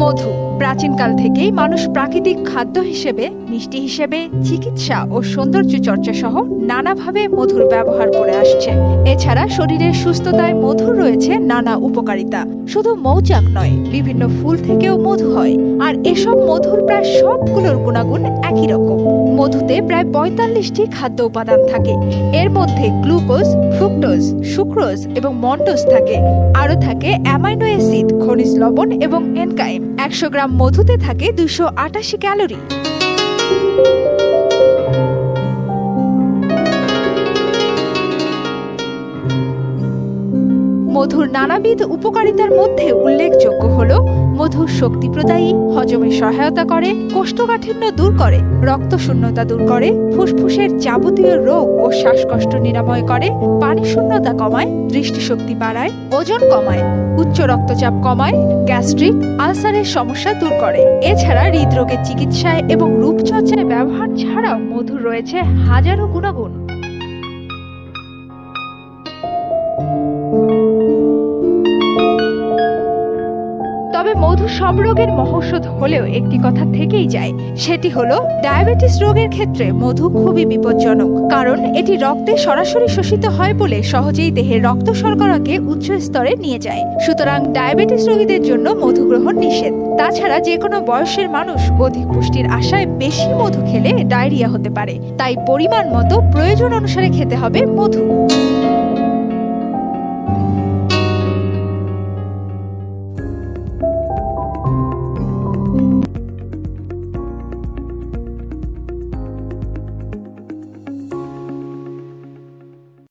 মধু প্রাচীনকাল থেকেই মানুষ প্রাকৃতিক খাদ্য হিসেবে, মিষ্টি হিসেবে, চিকিৎসা ও সৌন্দর্য চর্চা সহ নানাভাবে মধুর ব্যবহার করে আসছে। এছাড়া শরীরের সুস্থতায় মধুর রয়েছে নানা উপকারিতা। শুধু মৌচাক নয়, বিভিন্ন ফুল থেকেও মধু হয়, আর এসব মধুর প্রায় সবগুলোর গুণাগুণ একই রকম। মধুতে প্রায় ৪৫টি খাদ্য উপাদান থাকে। এর মধ্যে গ্লুকোজ, ফ্রুক্টোজ, সুক্রোজ এবং মন্টোজ থাকে। আরও থাকে অ্যামাইনো অ্যাসিড, খনিজ লবণ এবং এনজাইম। ১০০ গ্রাম মধুতে থাকে ২৮৮ ক্যালোরি। মধুর নানাবিধ উপকারিতার মধ্যে উল্লেখযোগ্য হল মধু শক্তি প্রদায়ী, হজমে সহায়তা করে, কোষ্ঠকাঠিন্য দূর করে, রক্তশূন্যতা দূর করে, ফুসফুসের যাবতীয় রোগ ও শ্বাসকষ্ট নিরাময় করে, পানি শূন্যতা কমায়, দৃষ্টিশক্তি বাড়ায়, ওজন কমায়, উচ্চ রক্তচাপ কমায়, গ্যাস্ট্রিক, আলসারের সমস্যা দূর করে। এছাড়া হৃদরোগের চিকিৎসায় এবং রূপচর্চায় ব্যবহার ছাড়াও মধুর রয়েছে হাজারো গুণাগুণ। তবে মধু সব রোগের মহৌষধ হলেও একটি কথা থেকেই যায়, সেটি হলো ডায়াবেটিস রোগের ক্ষেত্রে মধু খুবই বিপজ্জনক। কারণ এটি রক্তে সরাসরি শোষিত হয় বলে সহজেই দেহের রক্ত শর্করাকে উচ্চ স্তরে নিয়ে যায়। সুতরাং ডায়াবেটিস রোগীদের জন্য মধু গ্রহণ নিষেধ। তাছাড়া যে কোনো বয়সের মানুষ অধিক পুষ্টির আশায় বেশি মধু খেলে ডায়রিয়া হতে পারে। তাই পরিমাণ মতো প্রয়োজন অনুসারে খেতে হবে মধু।